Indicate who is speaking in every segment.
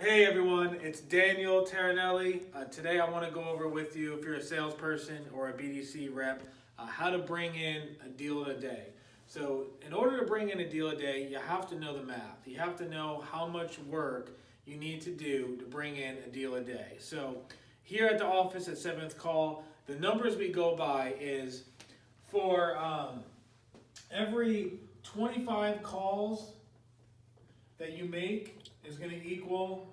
Speaker 1: Hey everyone, it's DanielTarinelli. Today I want to go over with you, if you're a salesperson or a BDC rep, how to bring in a deal a day. So in order to bring in a deal a day, you have to know the math. You have to know how much work you need to do to bring in a deal a day. So here at the office at 7th Call, the numbers we go by is for every 25 calls that you make is going to equal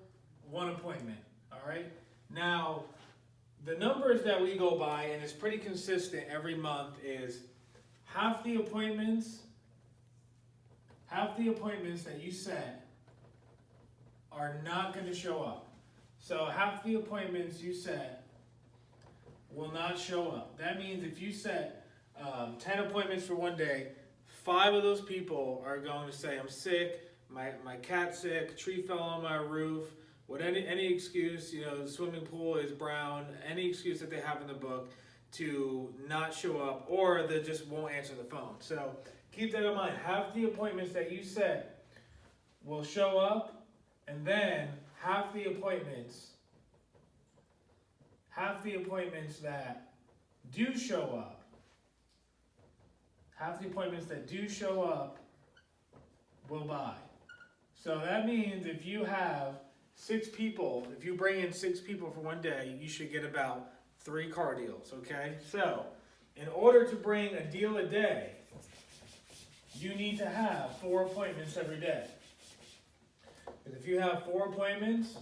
Speaker 1: one appointment. All right. Now, the numbers that we go by, and it's pretty consistent every month, is half the appointments that you set are not going to show up. So half the appointments you set will not show up. That means if you set 10 appointments for one day, 5 of those people are going to say, I'm sick, my cat's sick, tree fell on my roof, any excuse, the swimming pool is brown, any excuse that they have in the book to not show up, or they just won't answer the phone. So keep that in mind. Half the appointments that you set will show up, and then half the appointments that do show up, will buy. So that means if you have 6 people, if you bring in 6 people for one day, you should get about 3 car deals, okay? So in order to bring a deal a day, you need to have 4 appointments every day. Because if you have 4 appointments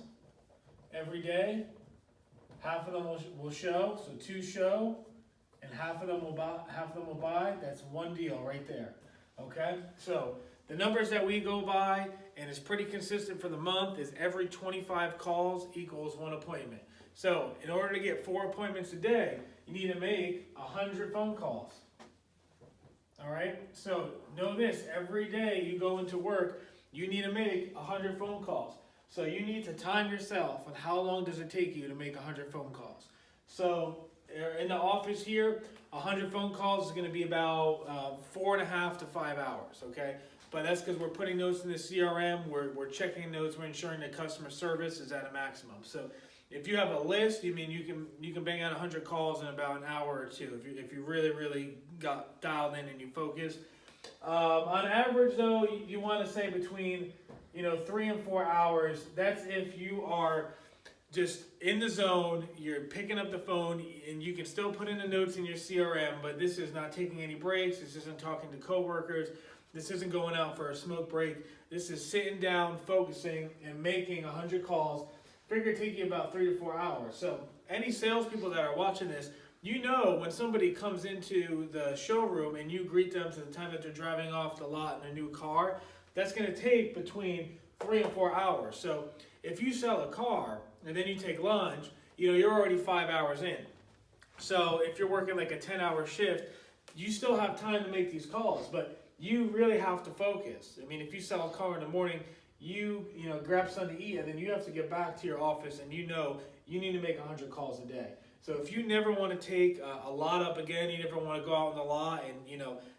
Speaker 1: every day, half of them will show, so 2 show, and half of them will buy. That's 1 deal right there, okay? So the numbers that we go by, and it's pretty consistent for the month, is every 25 calls equals 1 appointment. So in order to get 4 appointments a day, you need to make 100 phone calls. All right? So know this, every day you go into work, you need to make 100 phone calls. So you need to time yourself on how long does it take you to make 100 phone calls. So in the office here, 100 phone calls is going to be about 4.5 to 5 hours, okay? But that's because we're putting notes in the CRM, we're checking notes, we're ensuring that customer service is at a maximum. So if you have a list, you can bang out 100 calls in about an hour or 2 if you really got dialed in and you focus. On average, though, you want to say between 3 and 4 hours. That's if you are just in the zone, you're picking up the phone, and you can still put in the notes in your CRM, but this is not taking any breaks. This isn't talking to coworkers. This isn't going out for a smoke break. This is sitting down, focusing, and making 100 calls. Figure it take you about 3 to 4 hours. So any salespeople that are watching this, when somebody comes into the showroom and you greet them to the time that they're driving off the lot in a new car, that's going to take between 3 and 4 hours. So if you sell a car and then you take lunch, you're already 5 hours in. So if you're working like a 10-hour shift, you still have time to make these calls, but you really have to focus. I mean, if you sell a car in the morning, you grab something to eat, and then you have to get back to your office, and you need to make 100 calls a day. So if you never want to take a lot up again, you never want to go out in the lot and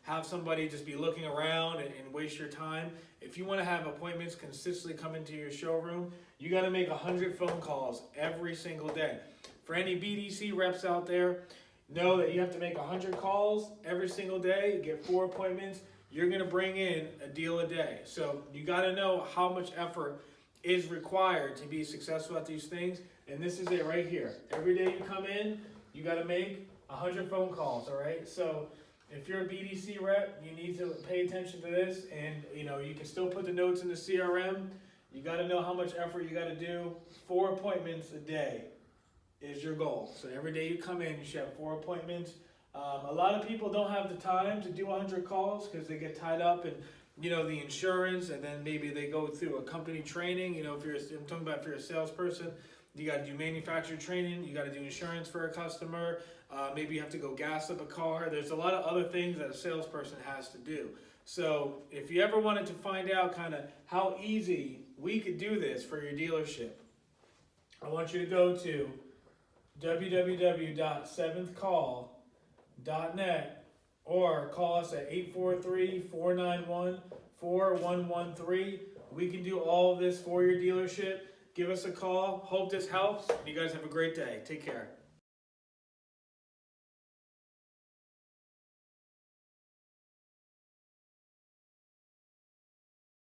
Speaker 1: have somebody just be looking around and waste your time. If you want to have appointments consistently come into your showroom, you got to make 100 phone calls every single day. For any BDC reps out there, know that you have to make 100 calls every single day, get 4 appointments. You're going to bring in a deal a day. So you got to know how much effort is required to be successful at these things. And this is it right here. Every day you come in, you got to make 100 phone calls, all right? So if you're a BDC rep, you need to pay attention to this. And, you can still put the notes in the CRM. You got to know how much effort you got to do. 4 appointments a day is your goal. So every day you come in, you should have 4 appointments. A lot of people don't have the time to do 100 calls because they get tied up in, the insurance, and then maybe they go through a company training. I'm talking about if you're a salesperson, you got to do manufacturer training, you got to do insurance for a customer, maybe you have to go gas up a car. There's a lot of other things that a salesperson has to do. So if you ever wanted to find out kind of how easy we could do this for your dealership, I want you to go to www.7thcall.net or call us at 843-491-4113. We can do all of this for your dealership. Give us a call. Hope this helps. You guys have a great day. Take care.